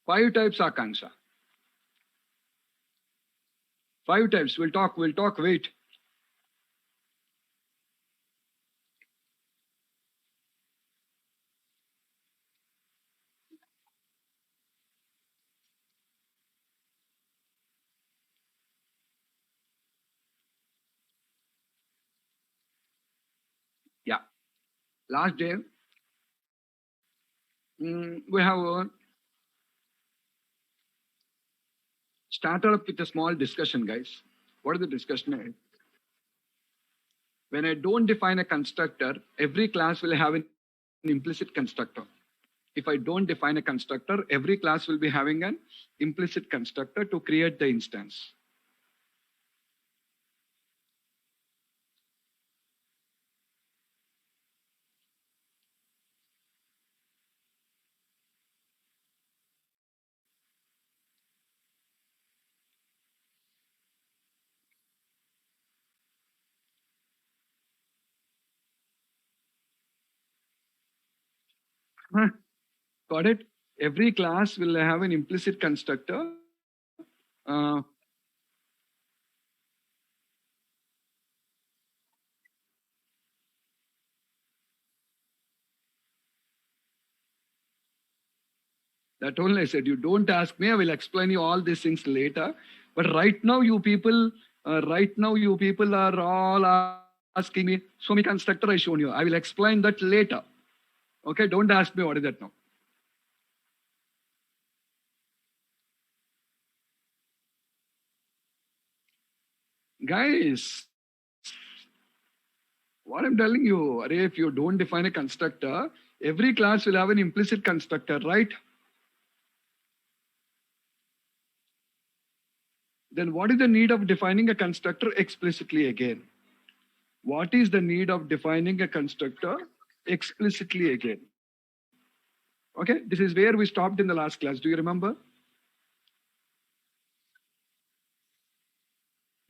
Five types, Akanksha. Five types. We'll talk. Wait. Yeah. Last day, we have started up with a small discussion, guys. What is the discussion? When I don't define a constructor, every class will have an implicit constructor. If I don't define a constructor, every class will be having an implicit constructor to create the instance. Huh, got it? Every class will have an implicit constructor. That only I said, you don't ask me, I will explain you all these things later. But right now, you people are all asking me, show me constructor, I shown you. I will explain that later. Okay, don't ask me what is that now. Guys, what I'm telling you, if you don't define a constructor, every class will have an implicit constructor, right? Then what is the need of defining a constructor explicitly again? What is the need of defining a constructor explicitly again? Okay, this is where we stopped in the last class. Do you remember?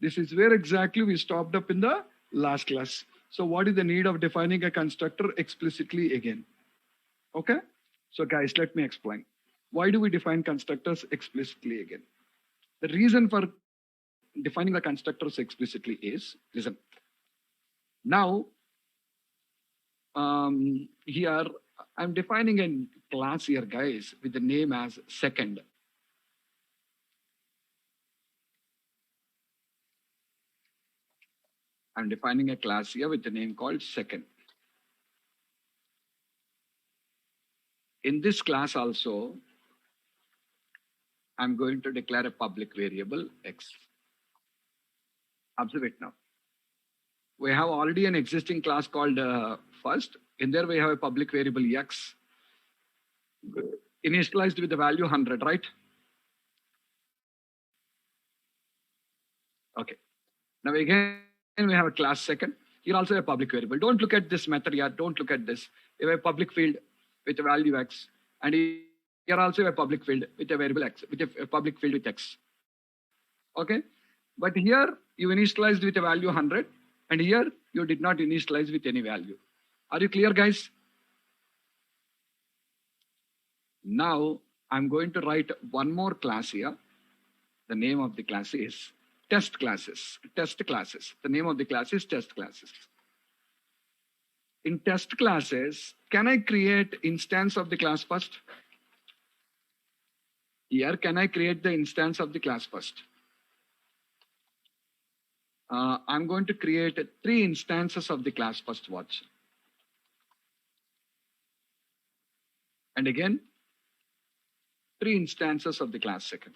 This is where exactly we stopped up in the last class. So what is the need of defining a constructor explicitly again? Okay, so guys, let me explain. Why do we define constructors explicitly again? The reason for defining the constructors explicitly is, listen, now here I'm defining a class here, guys, with the name as second. I'm defining a class here with the name called second. In this class also, I'm going to declare a public variable x. Observe it now. We have already an existing class called first. In there, we have a public variable x initialized with the value 100, right? Okay. Now again, we have a class second. Here also a public variable. Don't look at this method here. Don't look at this. We have a public field with a value x. And here also a public field with a variable x, with a public field with x. Okay. But here you initialized with a value 100. And here you did not initialize with any value. Are you clear, guys? Now I'm going to write one more class here. The name of the class is test classes. Test classes. The name of the class is test classes. In test classes, can I create instance of the class first? Here, can I create the instance of the class first? I'm going to create 3 instances of the class first. Watch. And again, 3 instances of the class second.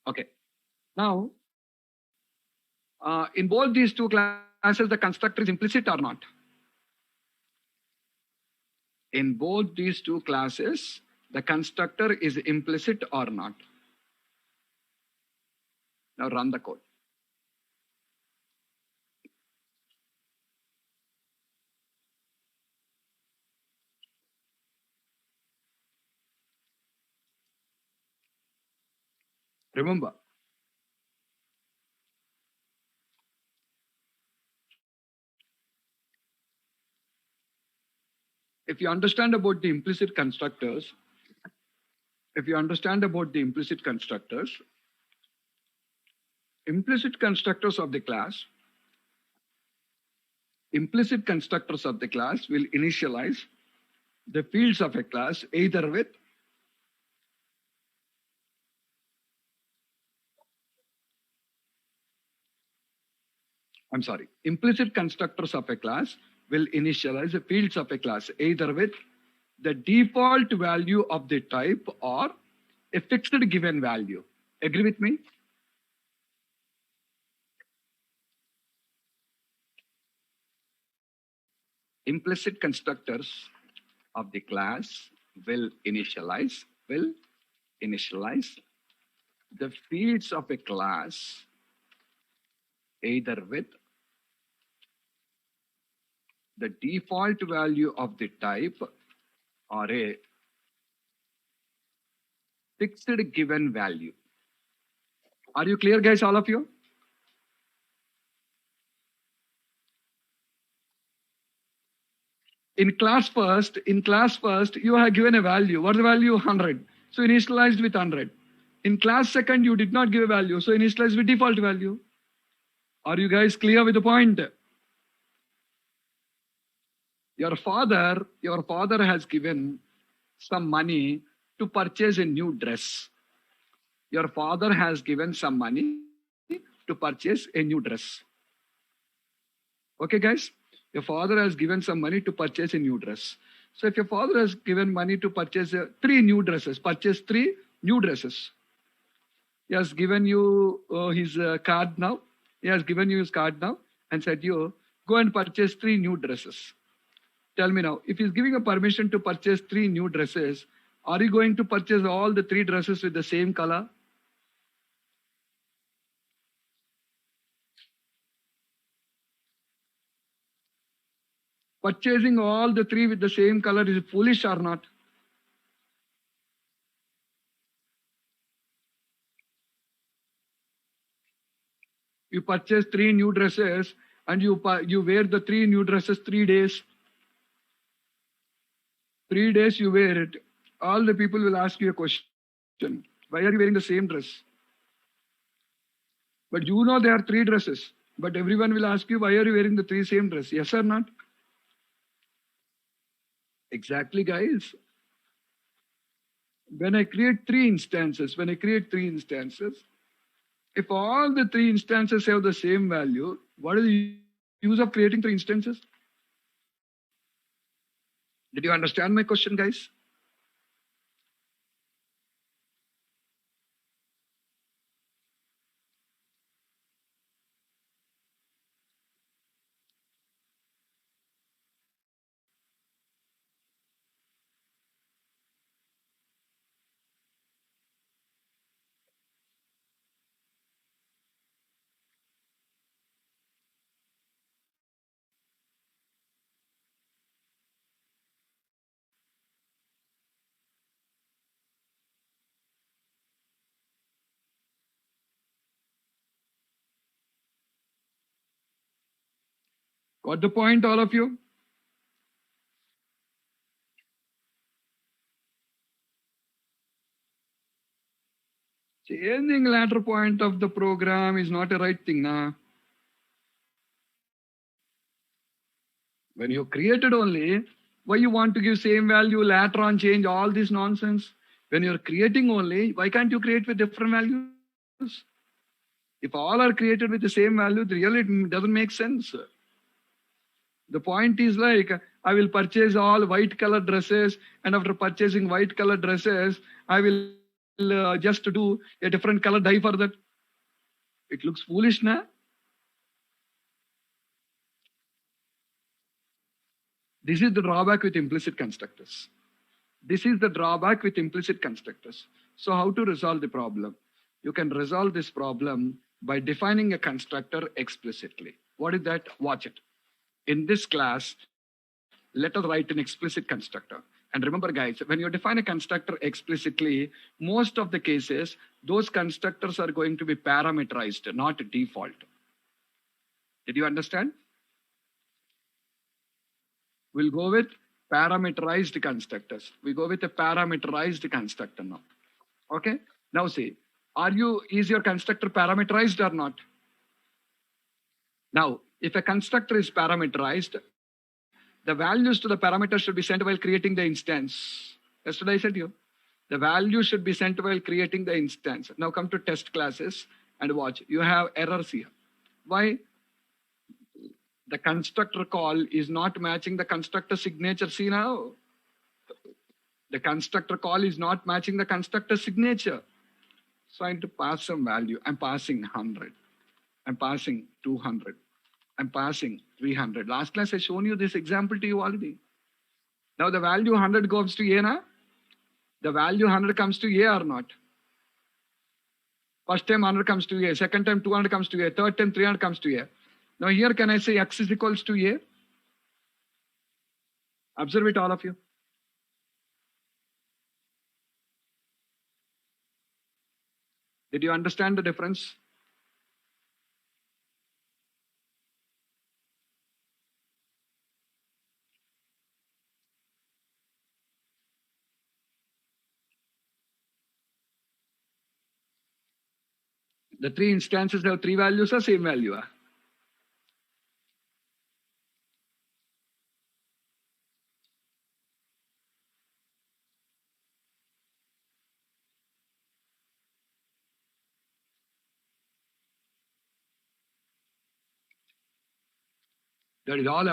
Okay. Now, in both these two classes, the constructor is implicit or not? In both these two classes, the constructor is implicit or not? Now run the code. Remember, if you understand about the implicit constructors, implicit constructors of the class will initialize the fields of a class either with implicit constructors of a class will initialize the fields of a class either with the default value of the type or a fixed given value. Agree with me? Implicit constructors of the class will initialize the fields of a class either with the default value of the type or a fixed given value. Are you clear, guys, all of you? In class first, you have given a value. What is the value? 100. So initialized with 100. In class second, you did not give a value. So initialized with default value. Are you guys clear with the point? Your father has given some money to purchase a new dress. Your father has given some money to purchase a new dress. Okay, guys? Your father has given some money to purchase a new dress. So if your father has given money to purchase three new dresses, He has given you his card now. He has given you his card now and said, you go and purchase 3 new dresses. Tell me now, if he's giving a permission to purchase 3 new dresses, are you going to purchase all the 3 dresses with the same color? Purchasing all the 3 with the same color is foolish or not? You purchase 3 new dresses and you wear the 3 new dresses 3 days. 3 days you wear it. All the people will ask you a question. Why are you wearing the same dress? But you know there are 3 dresses. But everyone will ask you, why are you wearing the 3 same dress? Yes or not? Exactly, guys. When I create 3 instances, if all the 3 instances have the same value, what is the use of creating 3 instances? Did you understand my question, guys? Got the point, all of you? Changing latter point of the program is not a right thing, nah. When you created only, why you want to give same value, later on change all this nonsense? When you're creating only, why can't you create with different values? If all are created with the same value, really it doesn't make sense. The point is like, I will purchase all white color dresses, and after purchasing white color dresses, I will just do a different color dye for that. It looks foolish, na? This is the drawback with implicit constructors. This is the drawback with implicit constructors. So how to resolve the problem? You can resolve this problem by defining a constructor explicitly. What is that? Watch it. In this class, let us write an explicit constructor. And remember, guys, when you define a constructor explicitly, most of the cases, those constructors are going to be parameterized, not default. Did you understand? We'll go with parameterized constructors. We go with a parameterized constructor now. Okay? Now see, is your constructor parameterized or not? Now, if a constructor is parameterized, the values to the parameter should be sent while creating the instance. Yesterday I said to you, the value should be sent while creating the instance. Now come to test classes and watch. You have errors here. Why? The constructor call is not matching the constructor signature. See now, the constructor call is not matching the constructor signature. So I need to pass some value. I'm passing 100. I'm passing 200. I'm passing 300. Last class I shown you this example to you already. Now the value 100 goes to A, na? The value 100 comes to A or not? First time 100 comes to A. Second time 200 comes to A. Third time 300 comes to A. Now here can I say X is equals to A? Observe it, all of you. Did you understand the difference? The three instances have three values or same value? That is all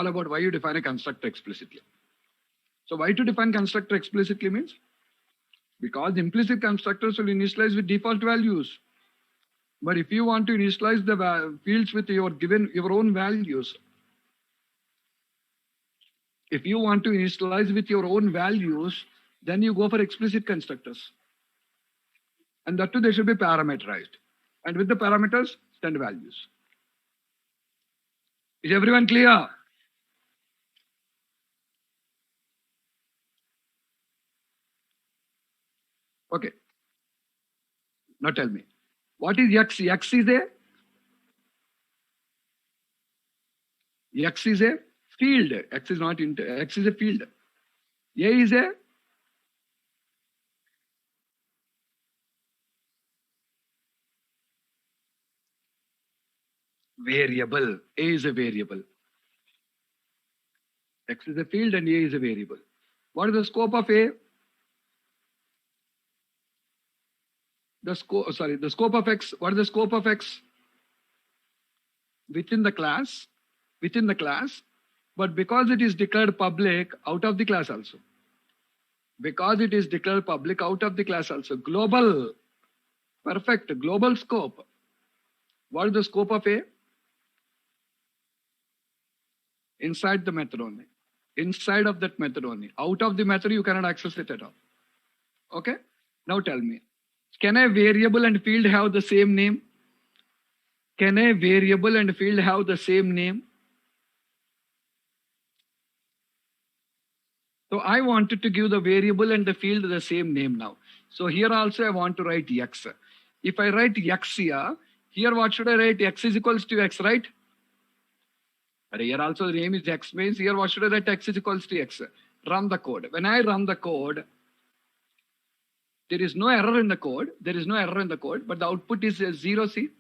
about why you define a constructor explicitly. So why to define constructor explicitly means? Because implicit constructors will initialize with default values. But if you want to initialize the fields with your own values, if you want to initialize with your own values, then you go for explicit constructors. And that too, they should be parameterized. And with the parameters, send values. Is everyone clear? Okay. Now tell me, what is X? X is a field. X is not X is a field. A is a variable. A is a variable. X is a field and A is a variable. What is the scope of A? The scope of X. What is the scope of X? Within the class, but because it is declared public, out of the class also. Because it is declared public, out of the class also. Global, perfect, global scope. What is the scope of A? Inside the method only. Inside of that method only. Out of the method, you cannot access it at all. Okay? Now tell me, can a variable and field have the same name? Can a variable and field have the same name? So I wanted to give the variable and the field the same name now. So here also I want to write X. If I write X here what should I write? X is equals to X, right? But here also the name is X means here what should I write? X is equals to X. Run the code. When I run the code, there is no error in the code. There is no error in the code, but the output is 0, see?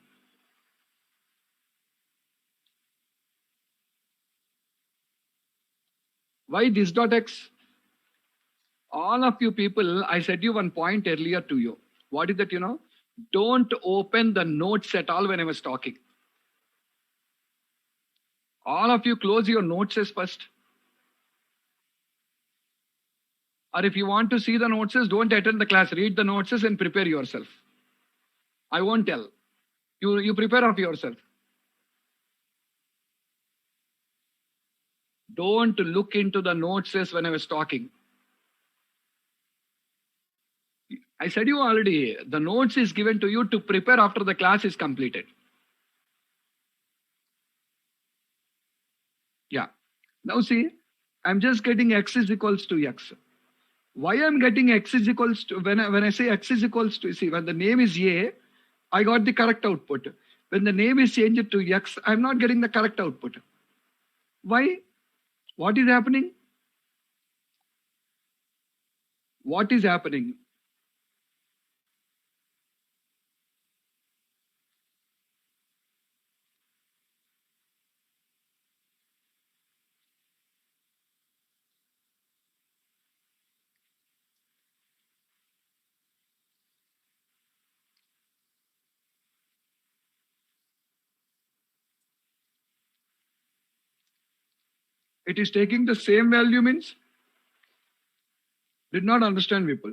Why this dot X? All of you people, I said you one point earlier to you. What is that, Don't open the notes at all when I was talking. All of you close your notes first. Or if you want to see the notes, don't attend the class. Read the notes and prepare yourself. I won't tell. You prepare of yourself. Don't look into the notes when I was talking. I said you already, the notes is given to you to prepare after the class is completed. Yeah. Now see, I'm just getting x is equals to x. Why I'm getting x is equals to, when I say x is equals to, see, when the name is A, I got the correct output. When the name is changed to x, I'm not getting the correct output. Why? What is happening? What is happening? It is taking the same value means? Did not understand people.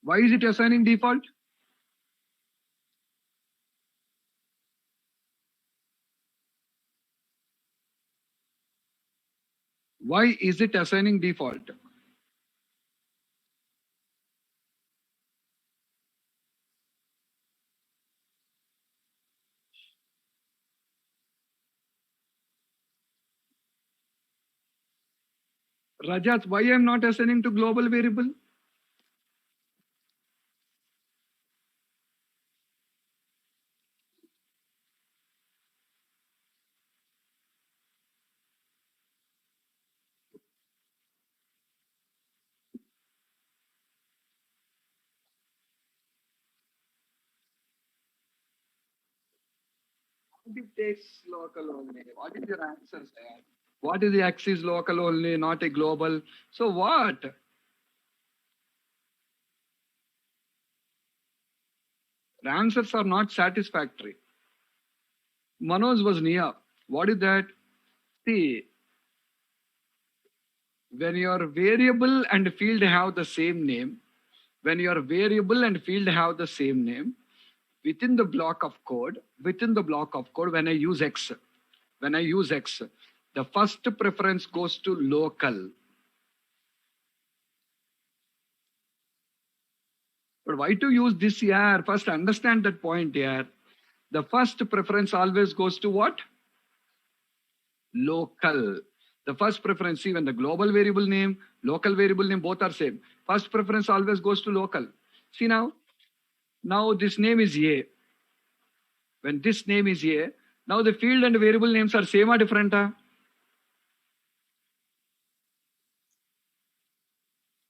Why is it assigning default? Why is it assigning default? Rajat, why I'm not assigning to global variable? It takes local only. What is your answer, sir? What is the X is local only, not a global? So what? The answers are not satisfactory. Manoj was near. What is that? See, when your variable and field have the same name, when your variable and field have the same name, within the block of code, when I use X, the first preference goes to local. But why to use this here? First understand that point here. The first preference always goes to what? Local. The first preference, see, when the global variable name, local variable name, both are same. First preference always goes to local. See now this name is A. When this name is A, now the field and variable names are same or different?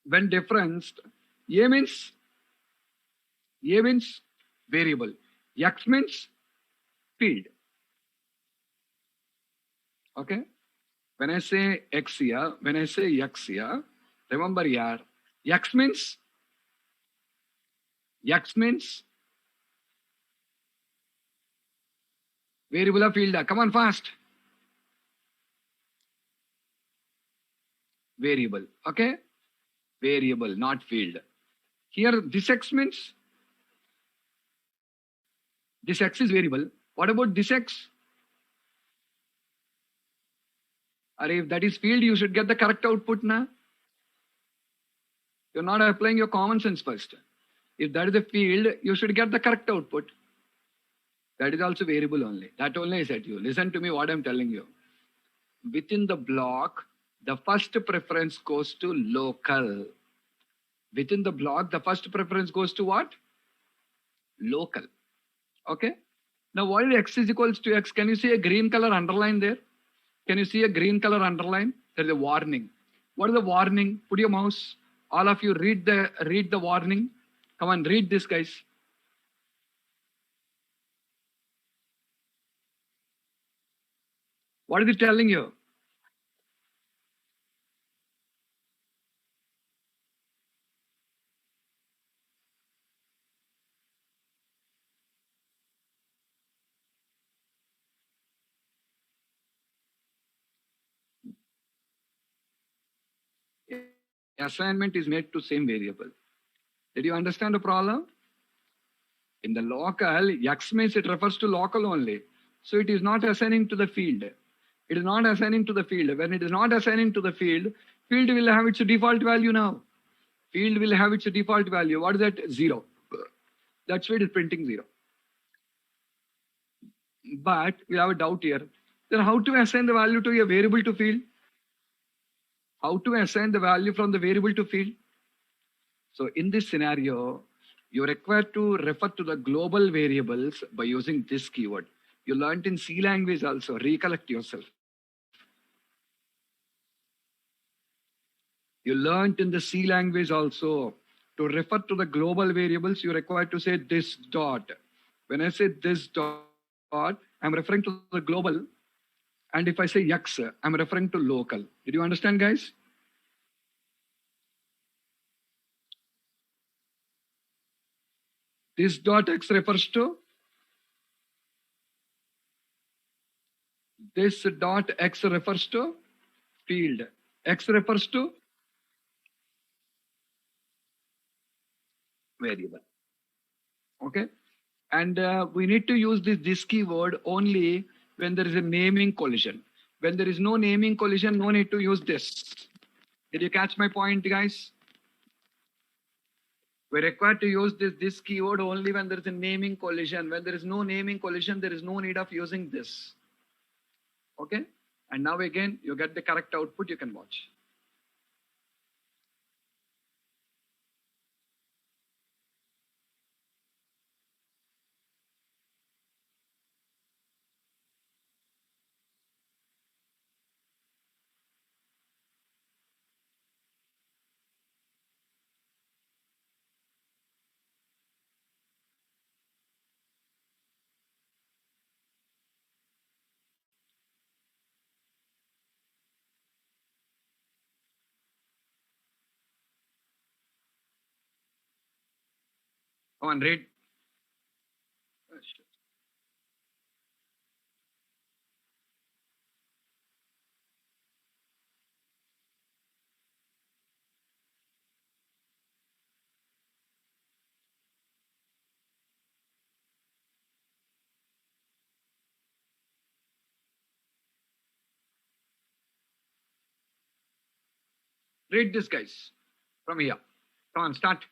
When differenced, A means variable, X means field. Okay? When I say X here, remember here, X means variable or field. Come on, fast. Variable. Okay? Variable, not field. Here, this X means this X is variable. What about this X? Or if that is field, you should get the correct output now. You're not applying your common sense first. If that is a field, you should get the correct output. That is also variable only. That only I said to you. Listen to me what I'm telling you. Within the block, the first preference goes to local. Within the block, the first preference goes to what? Local. Okay? Now, while X is equals to X, can you see a green color underline there? Can you see a green color underline? There is a warning. What is the warning? Put your mouse. All of you read the warning. Come on, read this, guys. What is it telling you? assignment is made to same variable. Did you understand the problem? In the local, X means it refers to local only. So it is not assigning to the field. It is not assigning to the field. When it is not assigning to the field, field will have its default value now. Field will have its default value. What is that? 0. That's why it is printing 0. But we have a doubt here. Then how to assign the value to a variable to field? How to assign the value from the variable to field? So in this scenario, you're required to refer to the global variables by using this keyword. You learned in C language also. Recollect yourself. You learned in the C language also. To refer to the global variables, you're required to say this dot. When I say this dot, I'm referring to the global. And if I say X, I'm referring to local. Did you understand, guys? This dot X refers to this dot X refers to field. X refers to variable. Okay. And we need to use this keyword only when there is a naming collision. When there is no naming collision, no need to use this. Did you catch my point, guys? We're required to use this keyword only when there is a naming collision. When there is no naming collision, there is no need of using this. Okay? And now again, you get the correct output, you can watch. Come on, read. Read this, guys, from here. Come on, start.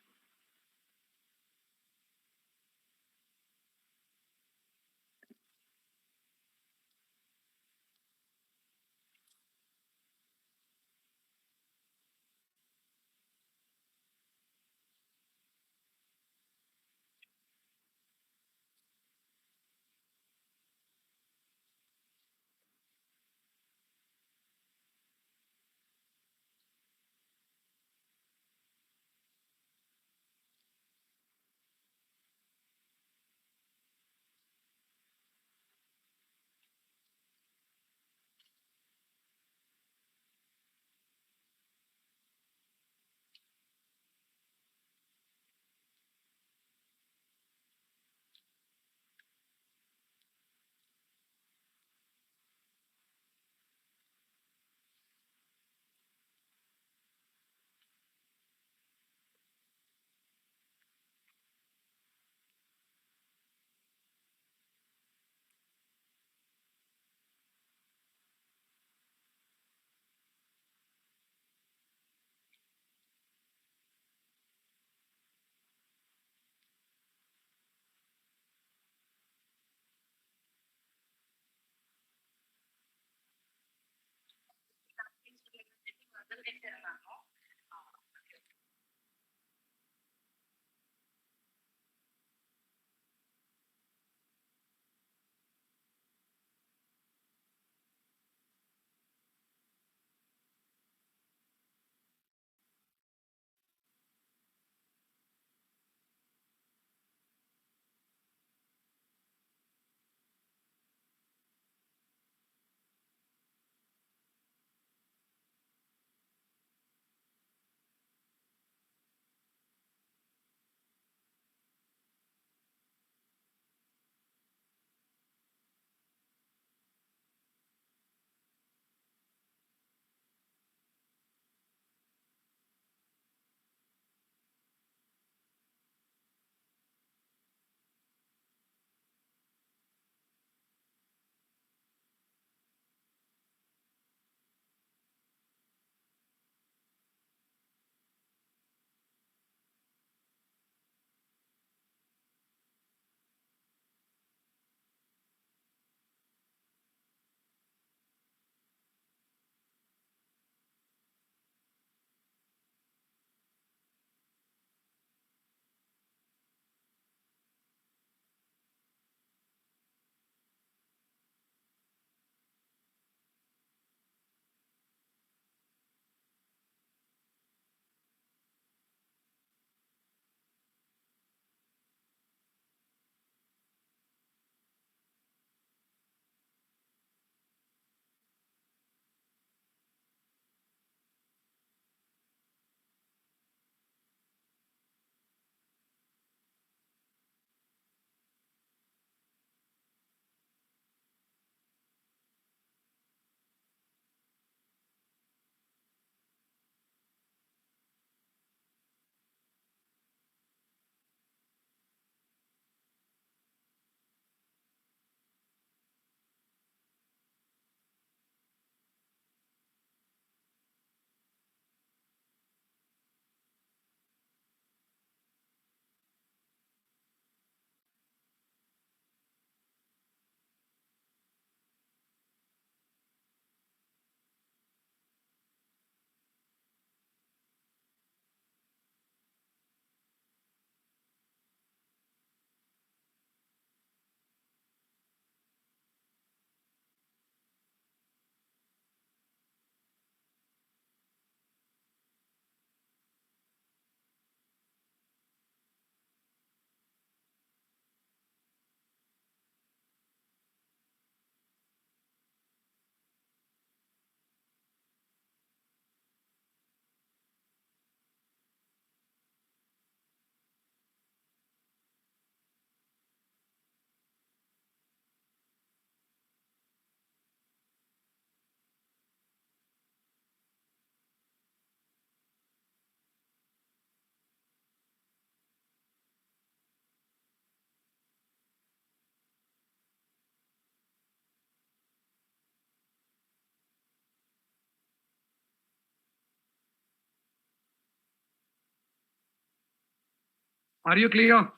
Are you clear?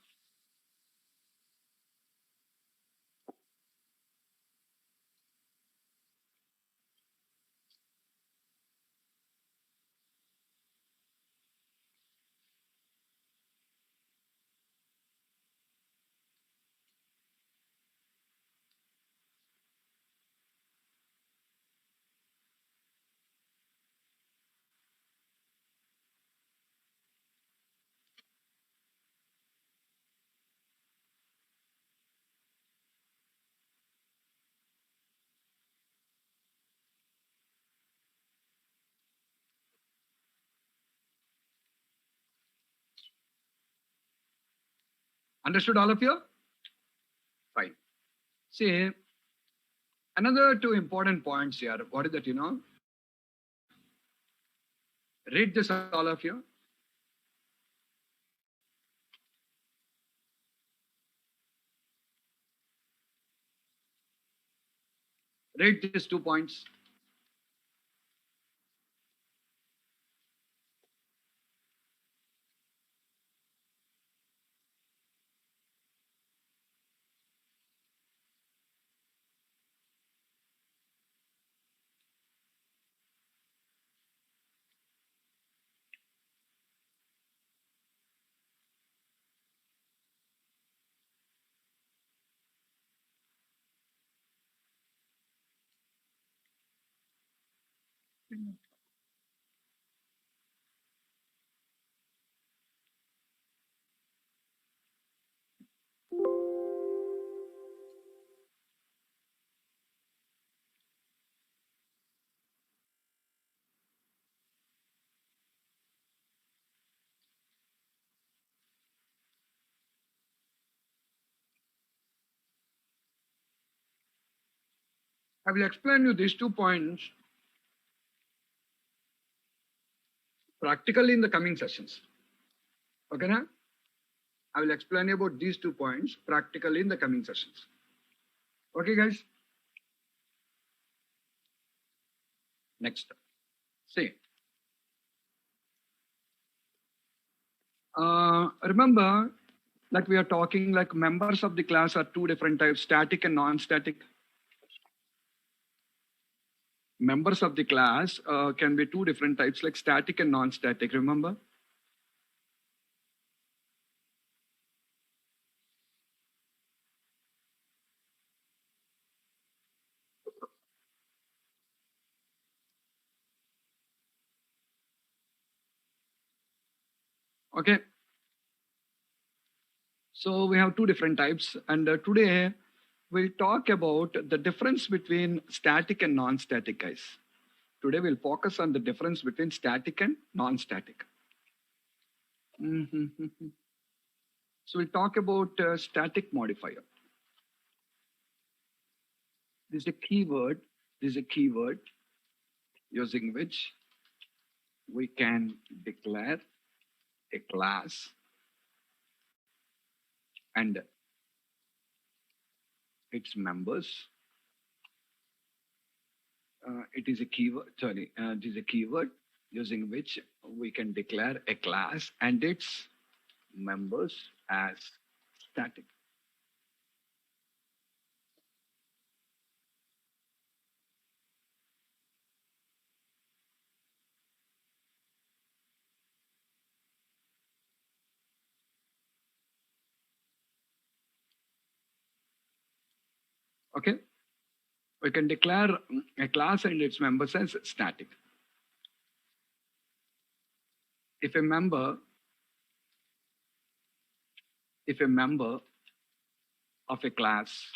Understood, all of you? Fine. See, another two important points here. What is that, Read this, all of you. Read these 2 points. I will explain you these 2 points practically in the coming sessions. Okay, now? I will explain about these 2 points practically in the coming sessions. Okay, guys? Next. See. Remember, like we are talking, like members of the class are two different types, static and non-static. Members of the class can be two different types, like static and non-static, remember? Okay. So we have two different types, and today we'll talk about the difference between static and non-static, guys. Today we'll focus on the difference between static and non-static. So we'll talk about static modifier. This is a keyword. This is a keyword using which we can declare a class and its members. It is a keyword. Sorry, this is a keyword using which we can declare a class and its members as static. Okay, we can declare a class and its members as static. If a member of a class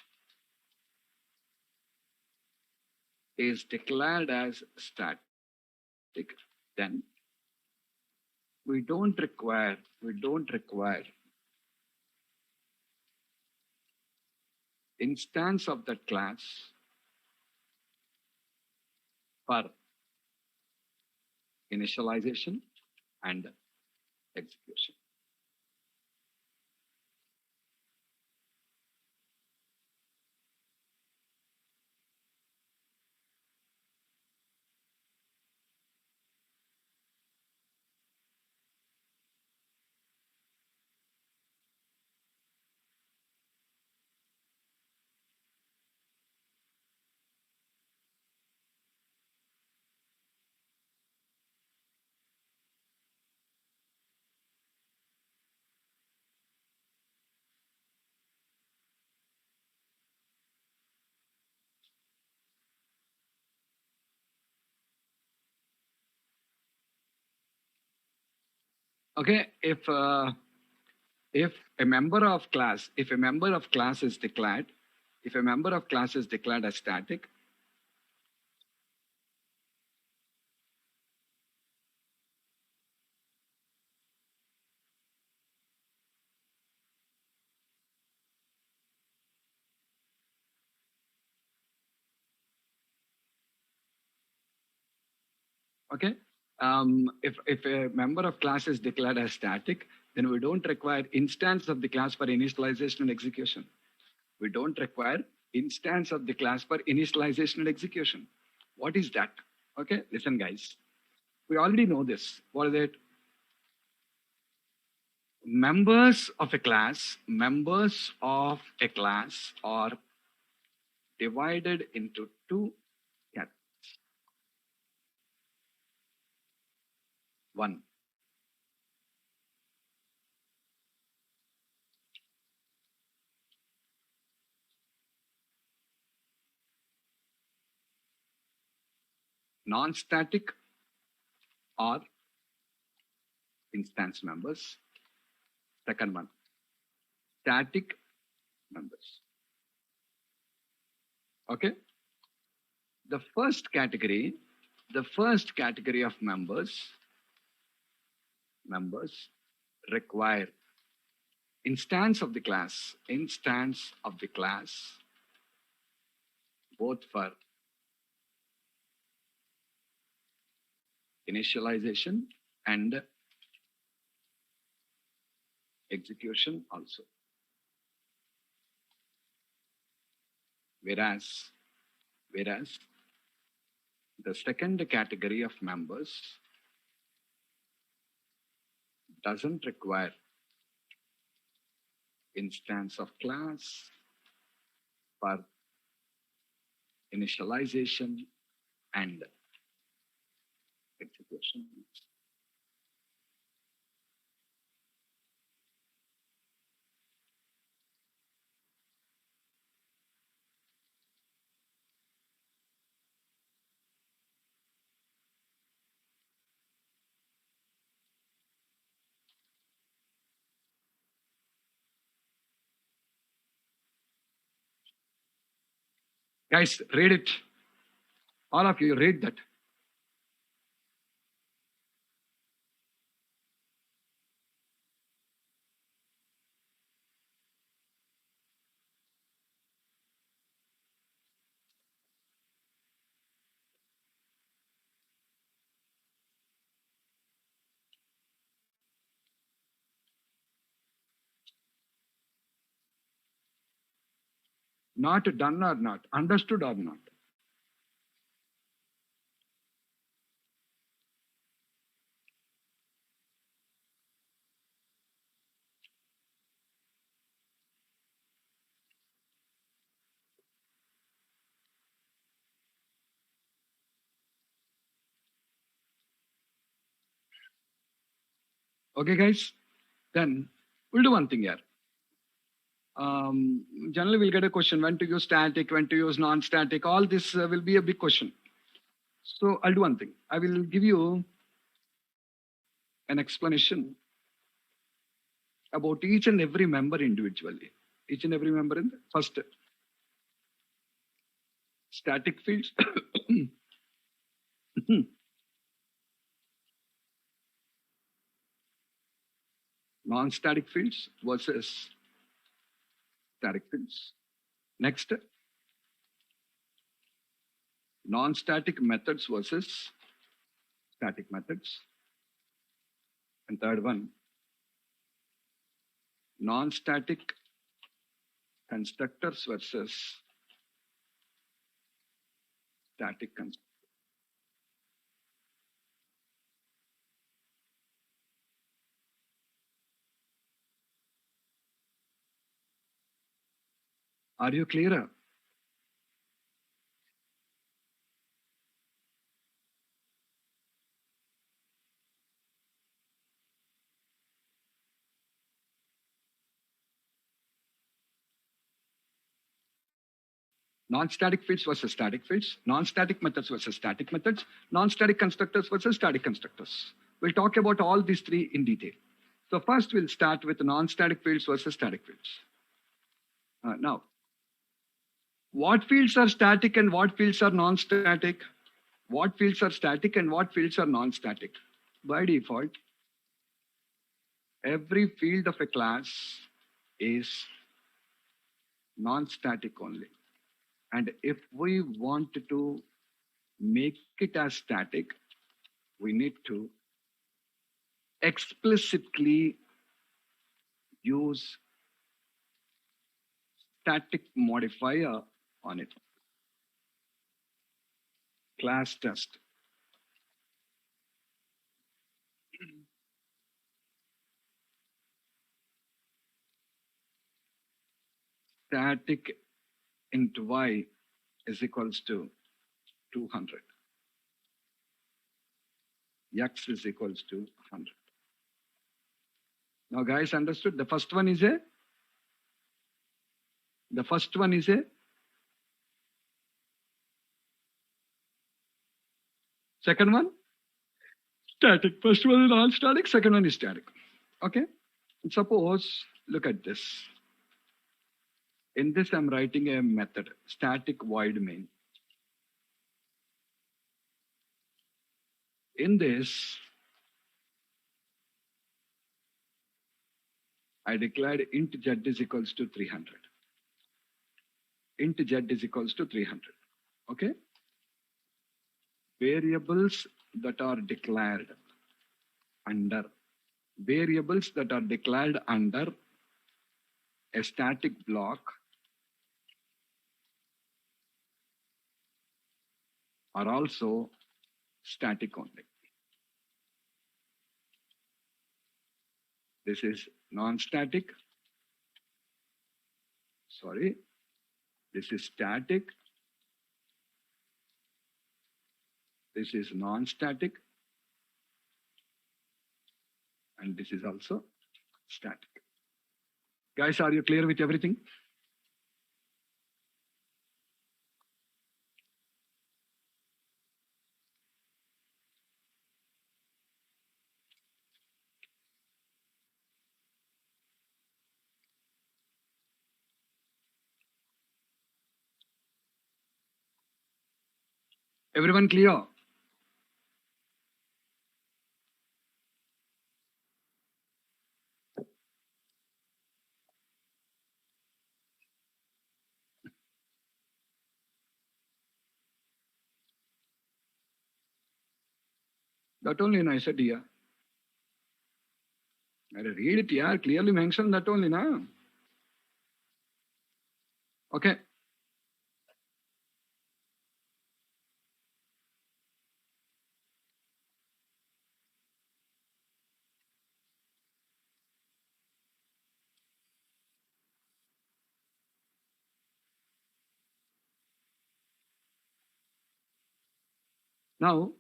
is declared as static, then we don't require instance of that class for initialization and execution. Okay, if a member of class, if a member of class is declared, if a member of class is declared as static, okay, if a member of class is declared as static, then we don't require instance of the class for initialization and execution. We don't require instance of the class for initialization and execution. What is that? Okay, listen, guys. We already know this. What is it? Members of a class are divided into two categories. One, non-static or instance members. Second one, static members. Okay. The first category of members require instance of the class, both for initialization and execution also. Whereas the second category of members doesn't require instance of class for initialization and execution. Guys, read it. All of you read that. Not done or not, understood or not. Okay, guys? Then we'll do one thing here. Generally, we'll get a question when to use static, when to use non-static. All this will be a big question. So I'll do one thing. I will give you an explanation about each and every member individually. Each and every member in the first static fields. Non-static fields versus static fields. Next, non-static methods versus static methods. And third one, non-static constructors versus static constructors. Are you clear? Non-static fields versus static fields, non-static methods versus static methods, non-static constructors versus static constructors. We'll talk about all these three in detail. So first we'll start with non-static fields versus static fields. Now, what fields are static and what fields are non-static? What fields are static and what fields are non-static? By default, every field of a class is non-static only. And if we want to make it as static, we need to explicitly use static modifier on it. Class test. Static int y is equals to 200. X is equals to 100. Now guys understood? The first one is a second one static. First one is non-static, second one is static. Okay. And suppose, look at this. In this, I'm writing a method, static void main. In this, I declared int z is equals to 300. Int z is equals to 300. Okay. Variables that are declared under a static block are also static only. This is non-static. Sorry. This is static. This is non-static. And this is also static. Guys, are you clear with everything? Everyone clear? That only, I said, yeah. I read it, yeah. Clearly mentioned that only, na. Okay. Now,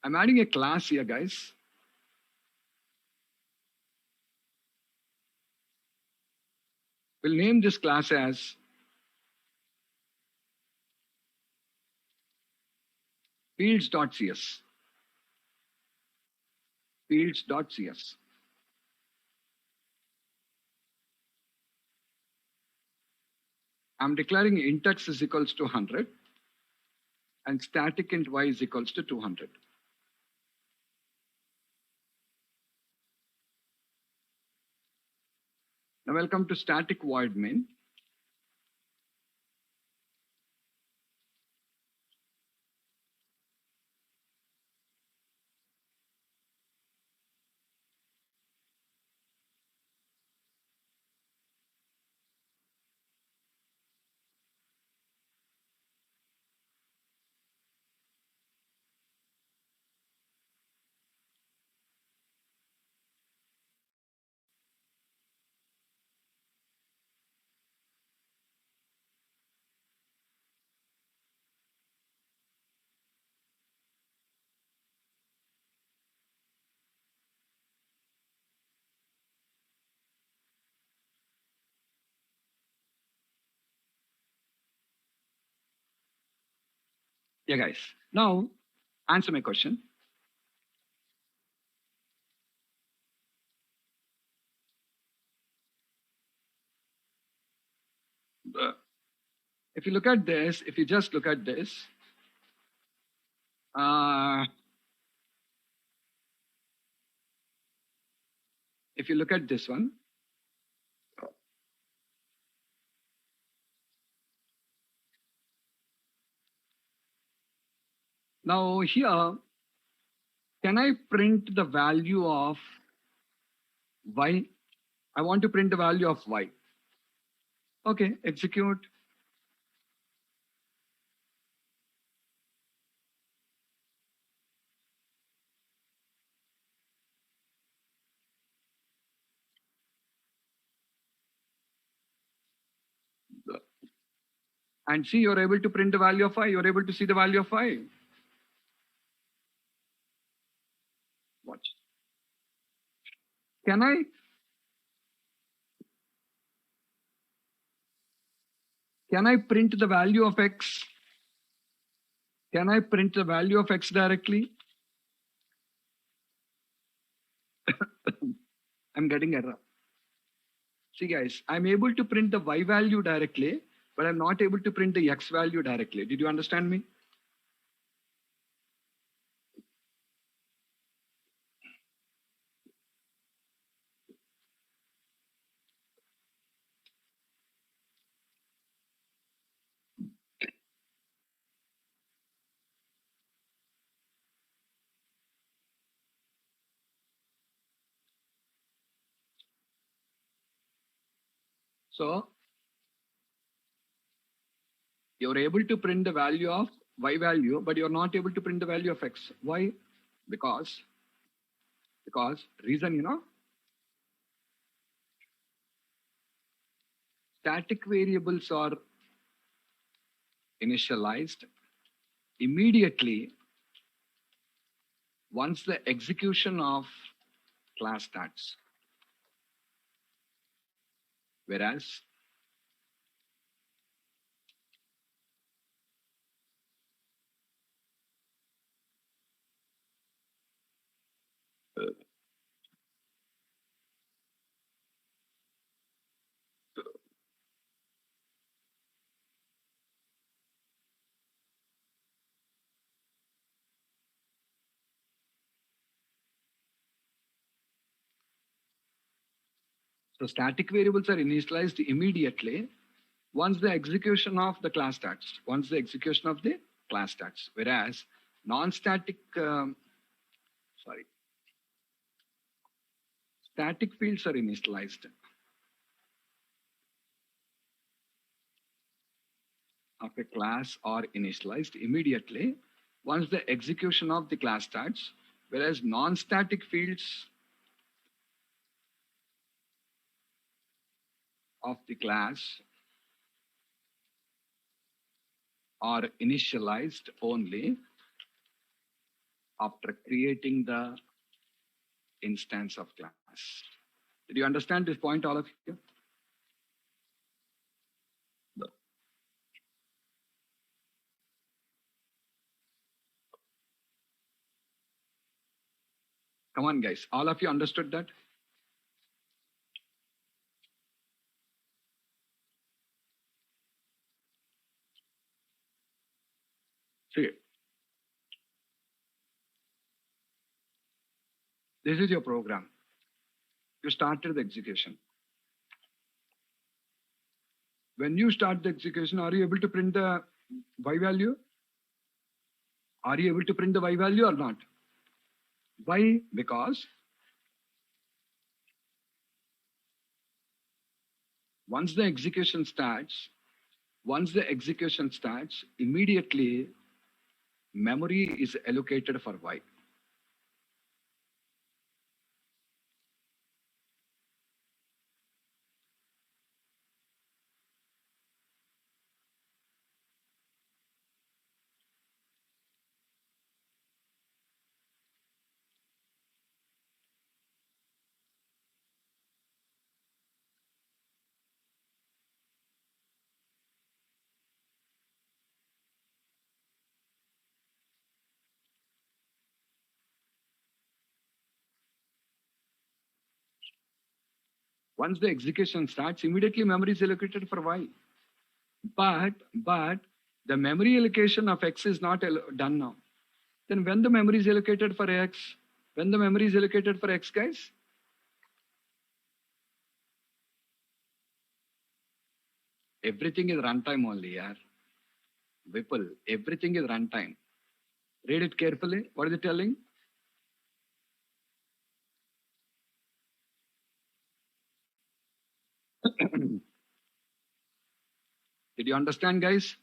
I'm adding a class here, guys. We'll name this class as fields.cs. Fields.cs. I'm declaring int x is equals to 100 and static int y is equals to 200. Now welcome to static void main. Yeah, guys. Now, answer my question. If you look at this, if you just look at this, if you look at this one, now here, can I print the value of y? I want to print the value of y. Okay, execute. And see, you're able to print the value of y. You're able to see the value of y. Watch. Can I print the value of x? Can I print the value of x directly? I'm getting error. See guys, I'm able to print the y value directly, but I'm not able to print the x value directly. Did you understand me? So you're able to print the value of y value, but you're not able to print the value of x. Why? Because reason, static variables are initialized immediately once the execution of class starts. Whereas so static variables are initialized immediately once the execution of the class starts. Once the execution of the class starts. Whereas non-static, static fields are initialized of a class are initialized immediately once the execution of the class starts, whereas non-static fields of the class are initialized only after creating the instance of class. Did you understand this point, all of you? No. Come on, guys. All of you understood that? See, this is your program. You started the execution. When you start the execution, are you able to print the y value? Are you able to print the y value or not? Why? Because once the execution starts, immediately memory is allocated for y. Once the execution starts, immediately memory is allocated for y. But the memory allocation of X is not done now. Then when the memory is allocated for X, when the memory is allocated for X, guys, everything is runtime only, yaar. Vipul, everything is runtime. Read it carefully. What is it telling? Did you understand, guys?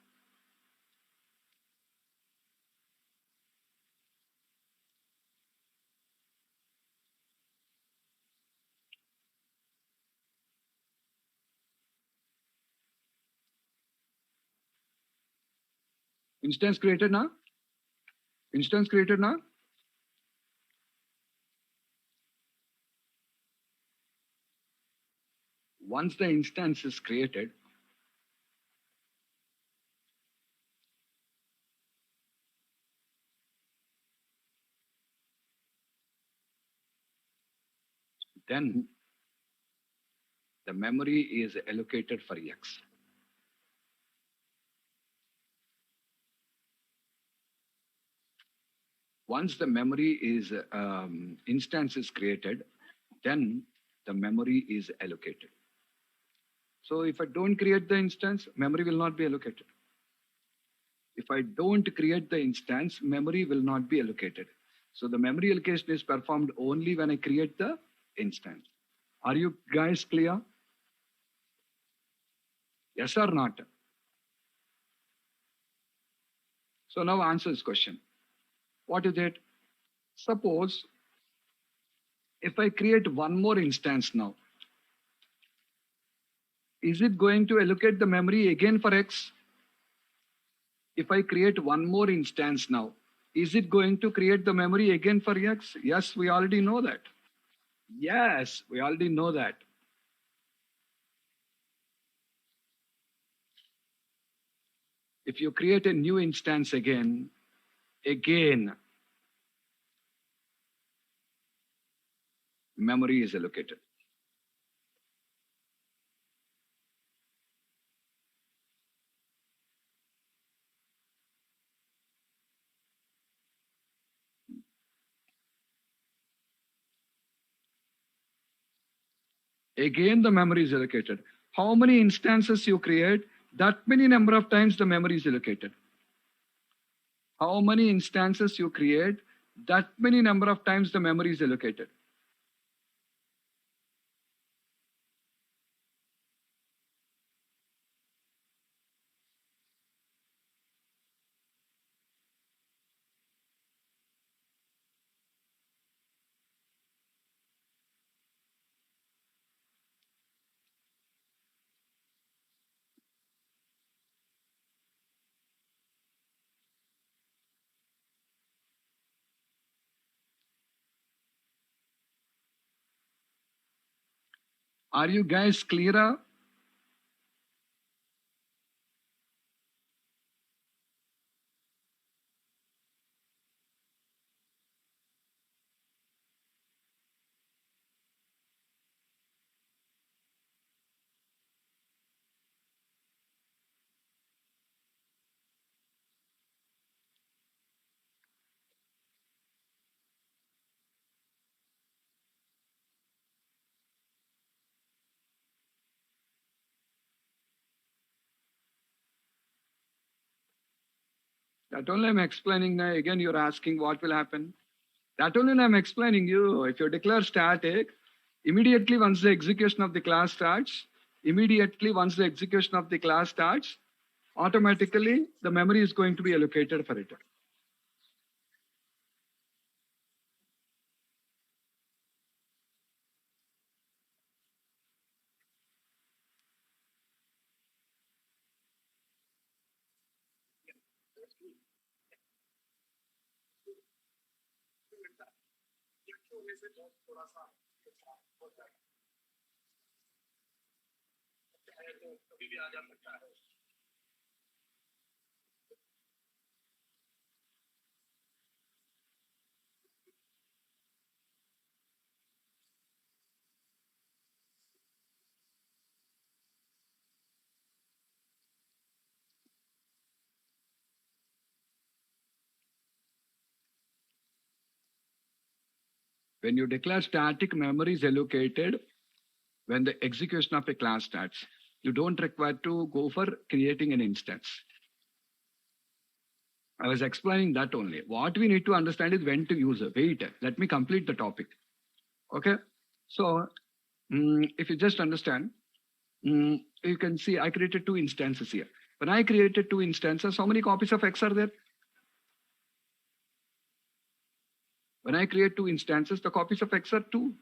Instance created now? Instance created now? Once the instance is created, then the memory is allocated for X. Once the memory is instance is created, then the memory is allocated. So if I don't create the instance, memory will not be allocated. If I don't create the instance, memory will not be allocated. So the memory allocation is performed only when I create the instance. Are you guys clear? Yes or not? So now answer this question. What is it? Suppose if I create one more instance now, is it going to allocate the memory again for X? If I create one more instance now, is it going to create the memory again for X? Yes, we already know that. Yes, we already know that. If you create a new instance again, memory is allocated. Again, the memory is allocated. How many instances you create, that many number of times the memory is allocated. How many instances you create, that many number of times the memory is allocated. Are you guys clearer? That only I'm explaining now. Again, you're asking what will happen. That only I'm explaining you. If you declare static, immediately once the execution of the class starts, automatically the memory is going to be allocated for it. When you declare static, memory is allocated when the execution of a class starts. You don't require to go for creating an instance. I was explaining that only. What we need to understand is when to use it. Wait, let me complete the topic. Okay. So if you just understand, you can see I created two instances here. When I created two instances, how many copies of X are there? When I create two instances, the copies of X are 2.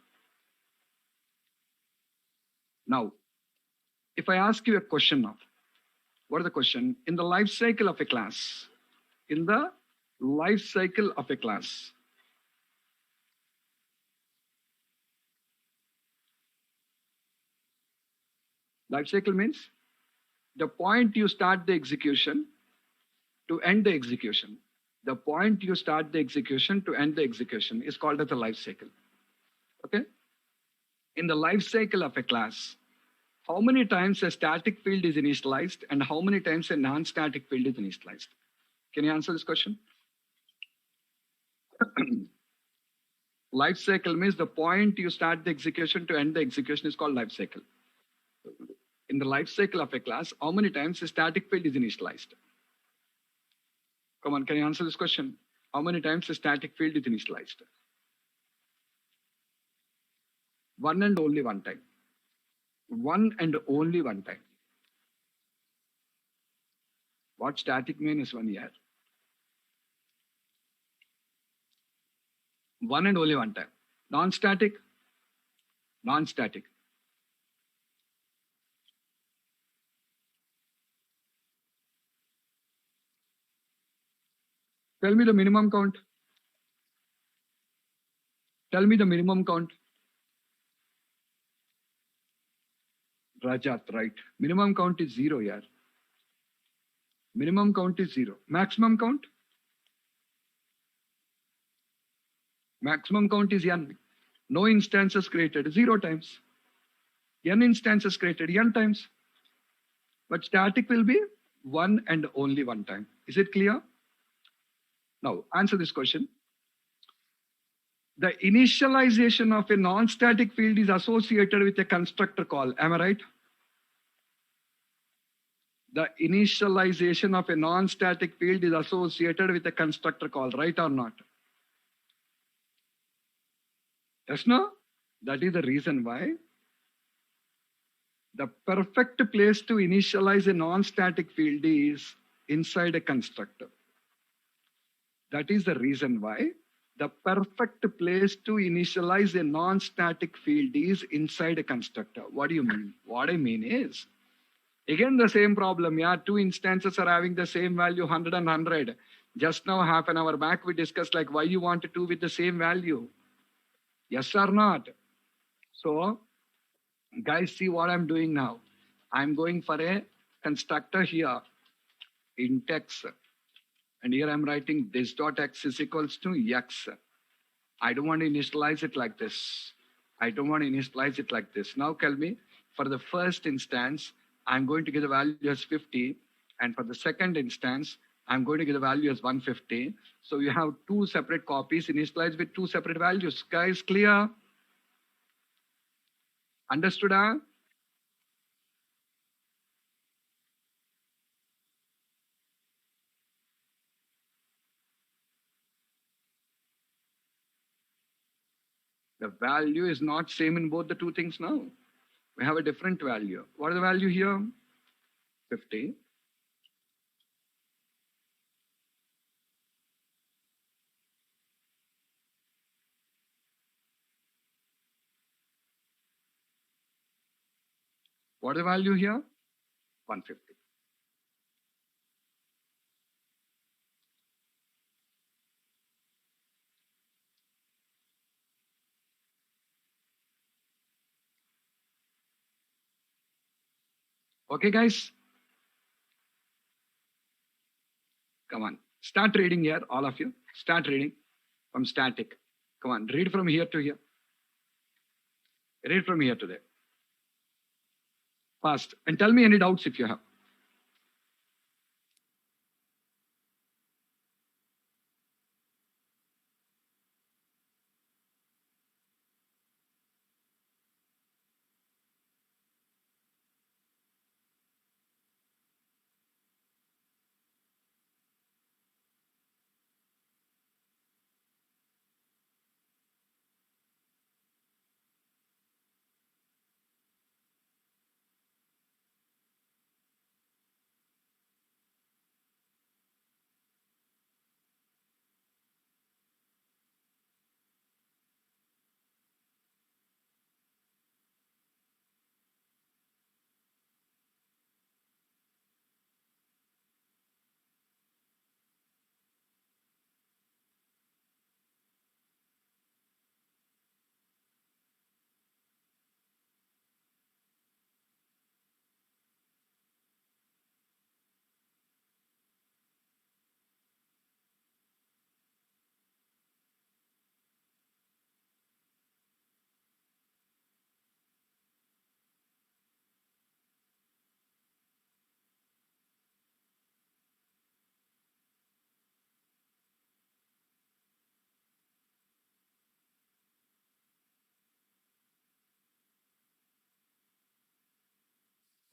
Now, if I ask you a question now, what is the question? In the life cycle of a class, in the life cycle of a class, life cycle means the point you start the execution to end the execution. The point you start the execution to end the execution is called as a life cycle. Okay? In the life cycle of a class, how many times a static field is initialized and how many times a non-static field is initialized? Can you answer this question? Life cycle means the point you start the execution to end the execution is called life cycle. In the life cycle of a class, how many times a static field is initialized? Come on, can you answer this question? How many times a static field is initialized? One and only one time. One and only one time. What static mean is 1 year. One and only one time. Non-static? Non-static. Tell me the minimum count. Tell me the minimum count. Rajat, right. Minimum count is 0, yaar. Minimum count is 0. Maximum count? Maximum count is n. No instances created, 0 times. N instances created, n times. But static will be one and only one time. Is it clear? Now, answer this question. The initialization of a non-static field is associated with a constructor call. Am I right? The initialization of a non-static field is associated with a constructor call, right or not? Yes, no? That is the reason why the perfect place to initialize a non-static field is inside a constructor. That is the reason why the perfect place to initialize a non-static field is inside a constructor. What do you mean? What I mean is, again the same problem. Yeah, two instances are having the same value, 100 and 100. Just now, half an hour back, we discussed like why you want two with the same value. Yes or not? So, guys, see what I'm doing now. I'm going for a constructor here, int x. And here I'm writing this dot x is equals to x. I don't want to initialize it like this. I don't want to initialize it like this. Now tell me, for the first instance, I'm going to give the value as 50. And for the second instance, I'm going to give the value as 150. So you have two separate copies initialized with two separate values. Guys, clear? Understood? Huh? The value is not same in both the two things now. We have a different value. What is the value here? 50. What is the value here? 150. Okay, guys? Come on. Start reading here, all of you. Start reading from static. Come on, read from here to here. Read from here to there. Fast. And tell me any doubts if you have.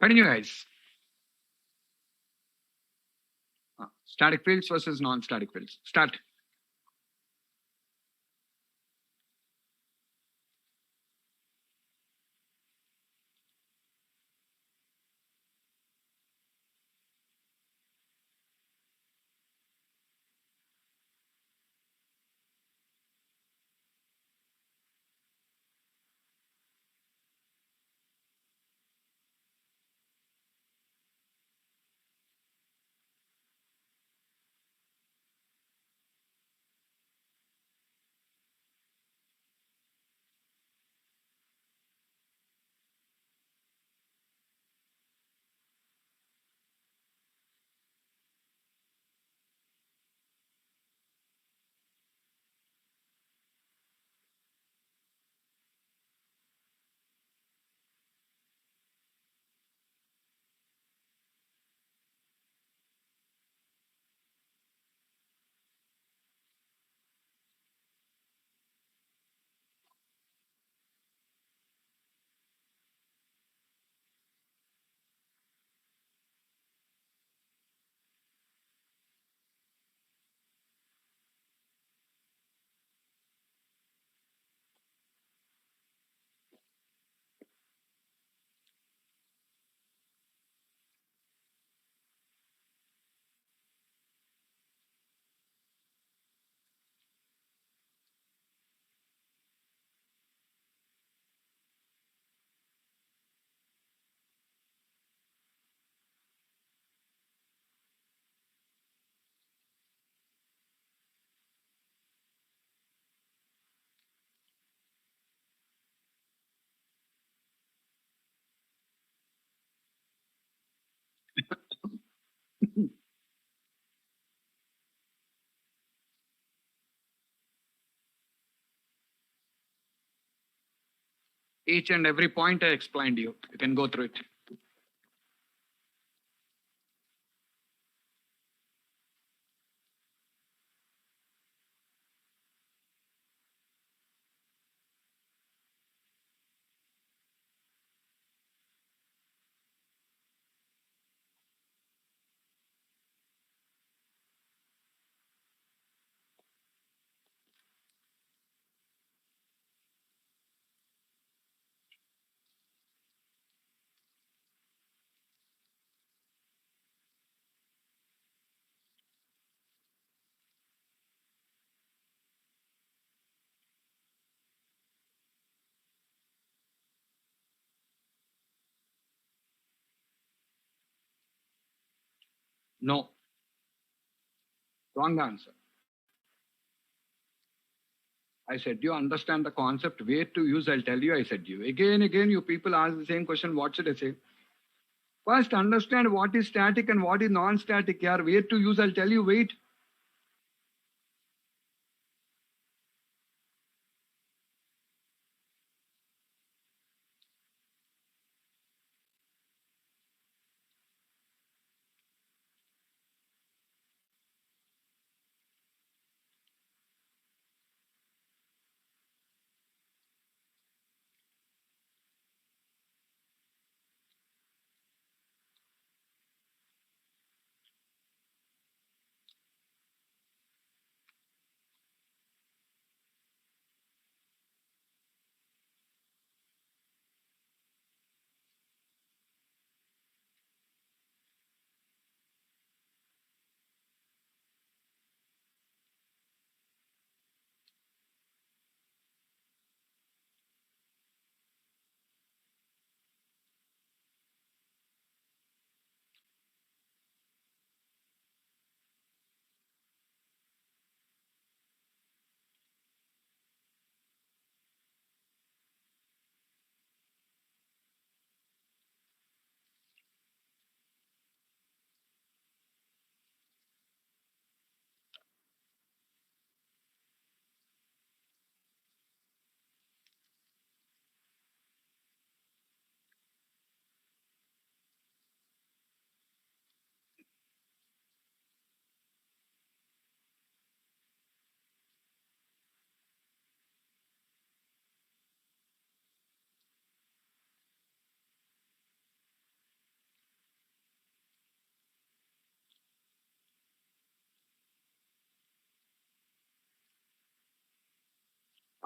Continue, guys. Static fields versus non-static fields. Start. Each and every point I explained you. You can go through it. No, wrong answer. I said, you understand the concept, where to use, I'll tell you, I said you. Again, you people ask the same question, what should I say? First, understand what is static and what is non-static here. Where to use, I'll tell you, wait.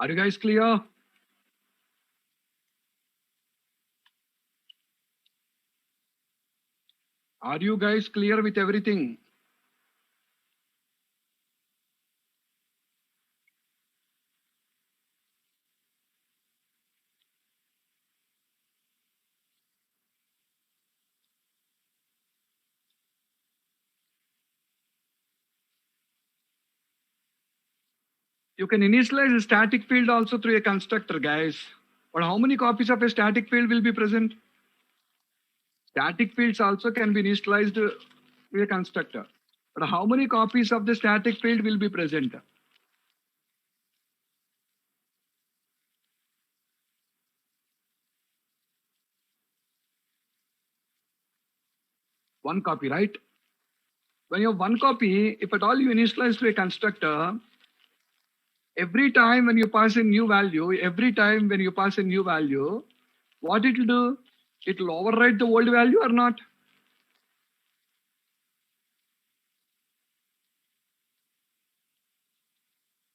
Are you guys clear? Are you guys clear with everything? You can initialize a static field also through a constructor, guys. But how many copies of a static field will be present? Static fields also can be initialized through a constructor. But how many copies of the static field will be present? One copy, right? When you have one copy, if at all you initialize to a constructor, every time when you pass a new value, what it will do? It will override the old value or not?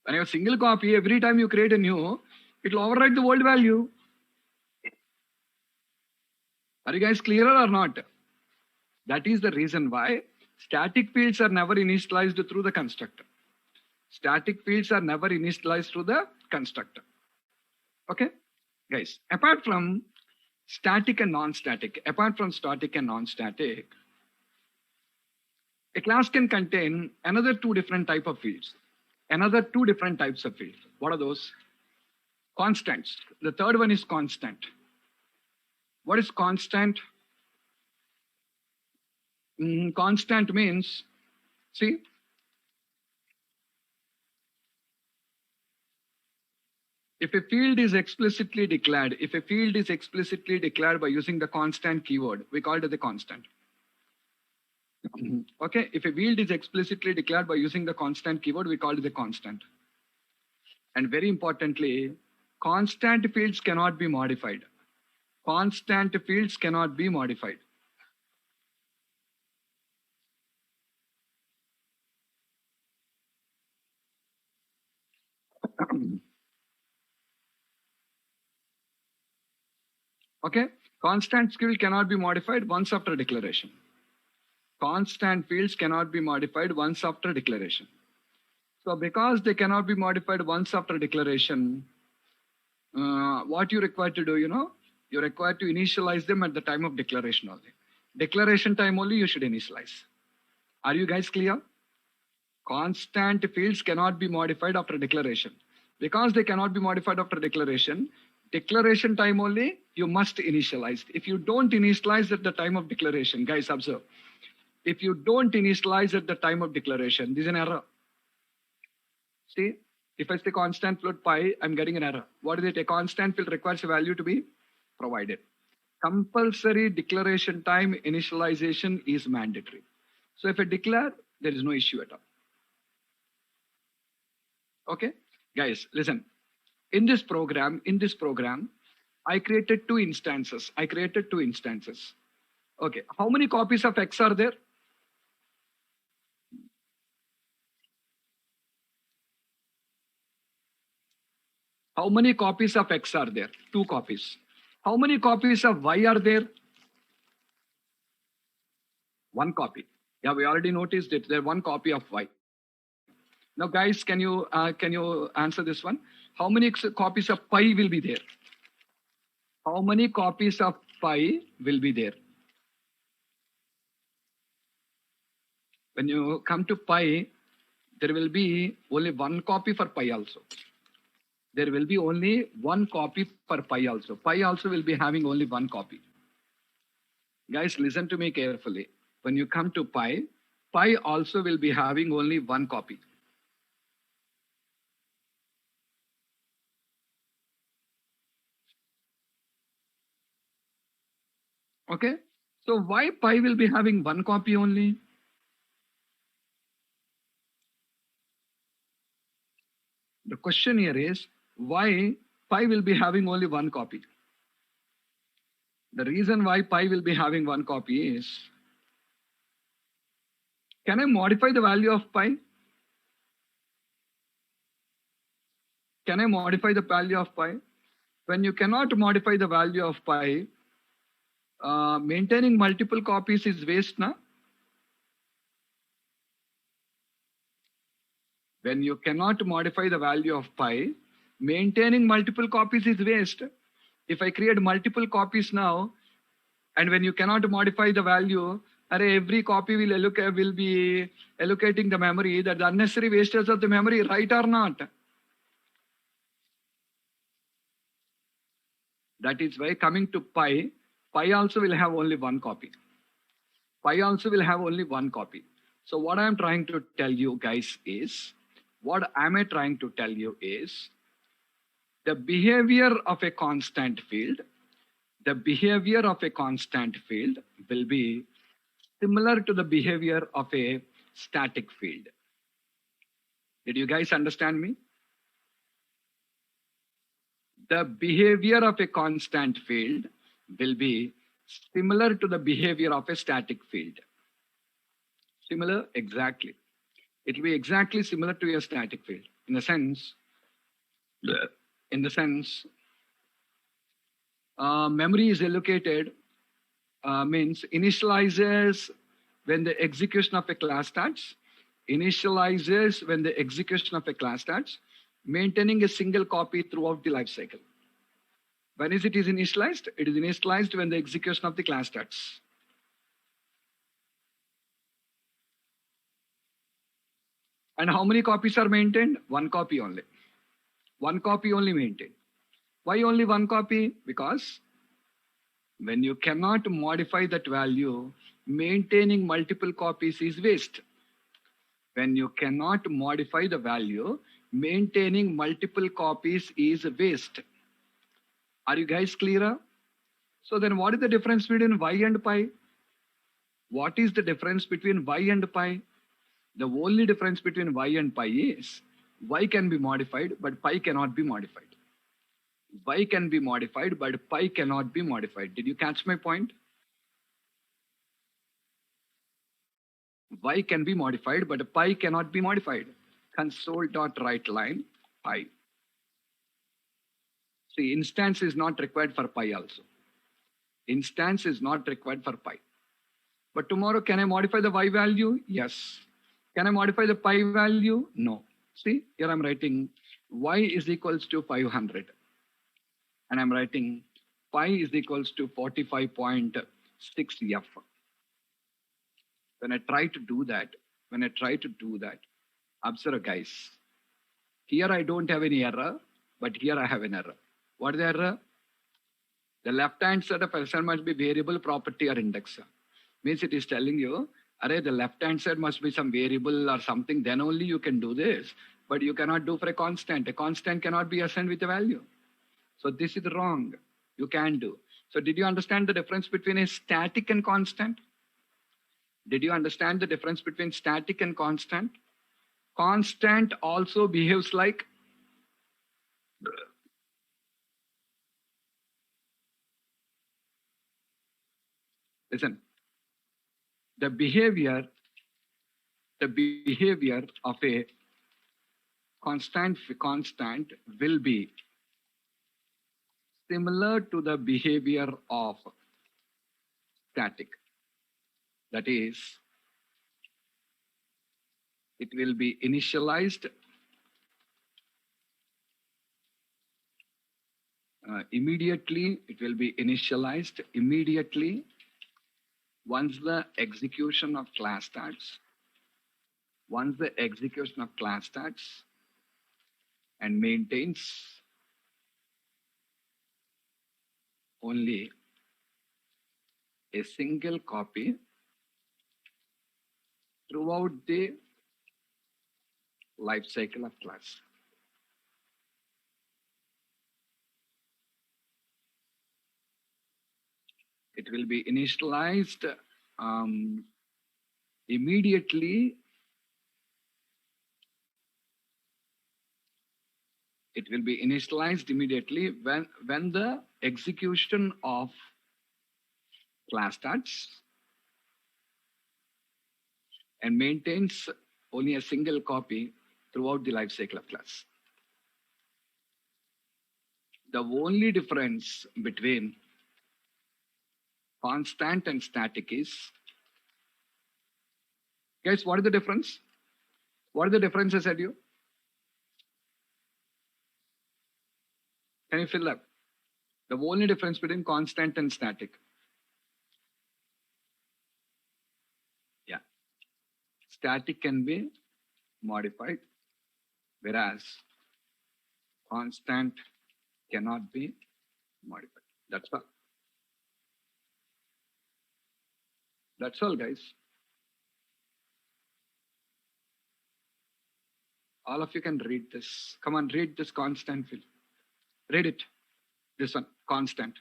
When you have a single copy, every time you create a new, it will override the old value. Are you guys clearer or not? That is the reason why static fields are never initialized through the constructor. Static fields are never initialized through the constructor. Okay, guys, apart from static and non-static, a class can contain another two different types of fields. What are those? Constants. The third one is constant. What is constant? Constant means, see, if a field is explicitly declared by using the constant keyword, we call it the constant. Okay, if a field is explicitly declared by using the constant keyword, we call it the constant. And very importantly, constant fields cannot be modified. Okay, constant field cannot be modified once after declaration. Constant fields cannot be modified once after declaration. So because they cannot be modified once after declaration, what you require to do, you require to initialize them at the time of declaration only. Declaration time only you should initialize. Are you guys clear? Constant fields cannot be modified after declaration. Because they cannot be modified after declaration time only you must initialize. If you don't initialize at the time of declaration, guys, observe. If you don't initialize at the time of declaration, this is an error. See, if I say constant float pi, I'm getting an error. What is it? A constant field requires a value to be provided. Compulsory declaration time initialization is mandatory. So if I declare, there is no issue at all. Okay, guys, listen. In this program, I created two instances. Okay, how many copies of X are there? How many copies of X are there? 2 copies. How many copies of Y are there? 1 copy. Yeah, we already noticed it. There 1 copy of Y. Now, guys, can you answer this one? How many copies of pi will be there? How many copies of pi will be there? When you come to pi, there will be only 1 copy for pi also. There will be only 1 copy for pi also. Pi also will be having only 1 copy. Guys, listen to me carefully. When you come to pi, pi also will be having only 1 copy. Okay, so why pi will be having 1 copy only? The question here is why pi will be having only 1 copy? The reason why pi will be having 1 copy is, can I modify the value of pi? Can I modify the value of pi? When you cannot modify the value of pi, maintaining multiple copies is waste, na? When you cannot modify the value of pi, maintaining multiple copies is waste. If I create multiple copies now, and when you cannot modify the value, every copy will be allocating the memory, that the unnecessary wastage of the memory, right or not? That is why coming to pi, pi also will have only one copy. Pi also will have only one copy. So what I am trying to tell you guys is, what am I trying to tell you is, the behavior of a constant field, the behavior of a constant field will be similar to the behavior of a static field. Did you guys understand me? The behavior of a constant field will be similar to the behavior of a static field. Similar, exactly. It will be exactly similar to a static field. In the sense, memory is allocated, means initializes when the execution of a class starts, initializes when the execution of a class starts, maintaining a single copy throughout the life cycle. When is it is initialized? It is initialized when the execution of the class starts. And how many copies are maintained? One copy only. One copy only maintained. Why only one copy? Because when you cannot modify that value, maintaining multiple copies is waste. When you cannot modify the value, maintaining multiple copies is waste. Are you guys clearer? So then what is the difference between y and pi? What is the difference between y and pi? The only difference between y and pi is y can be modified, but pi cannot be modified. Y can be modified, but pi cannot be modified. Did you catch my point? Y can be modified, but pi cannot be modified. Console.writeLine pi. See, instance is not required for pi also. Instance is not required for pi. But tomorrow, can I modify the y value? Yes. Can I modify the pi value? No. See, here I'm writing y is equals to 500. And I'm writing pi is equals to 45.6 F. When I try to do that, observe guys, here I don't have any error, but here I have an error. What is the error? The left-hand side of person must be variable, property, or index. Means it is telling you, the left-hand side must be some variable or something, then only you can do this. But you cannot do for a constant. A constant cannot be assigned with a value. So this is wrong. You can do. So did you understand the difference between a static and constant? Did you understand the difference between static and constant? Constant also behaves like listen, the behavior of a constant will be similar to the behavior of static. That is, it will be initialized immediately. It will be initialized immediately once the execution of class starts. Once the execution of class starts, and maintains only a single copy throughout the life cycle of class. It will be initialized immediately. It will be initialized immediately when the execution of class starts, and maintains only a single copy throughout the life cycle of class. The only difference between constant and static is, guys, what is the difference? What are the differences at you? Can you fill up? The only difference between constant and static. Yeah. Static can be modified, whereas constant cannot be modified. That's all. That's all, guys. All of you can read this. Come on, read this constant field. Read it. This one, constant.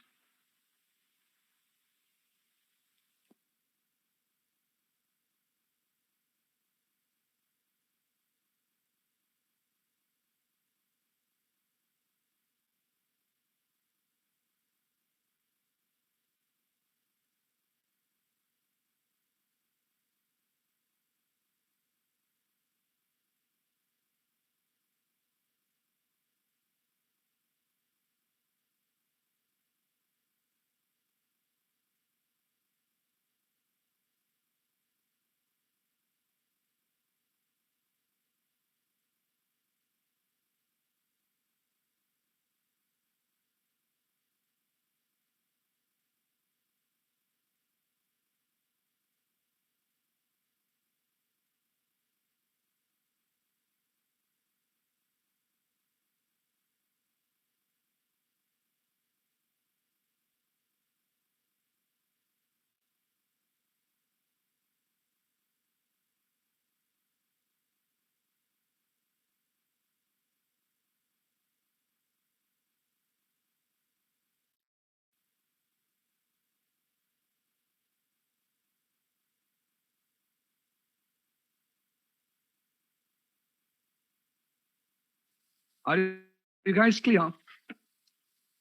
Are you guys clear?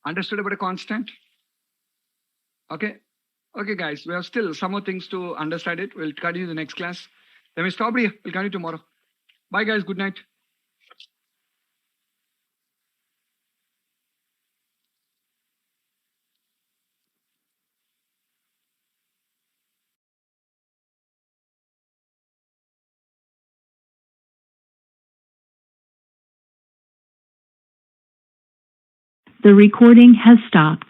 Understood about a constant? Okay. Okay, guys, we have still some more things to understand it. We'll continue the next class. Let me stop here. We'll continue tomorrow. Bye, guys. Good night. The recording has stopped.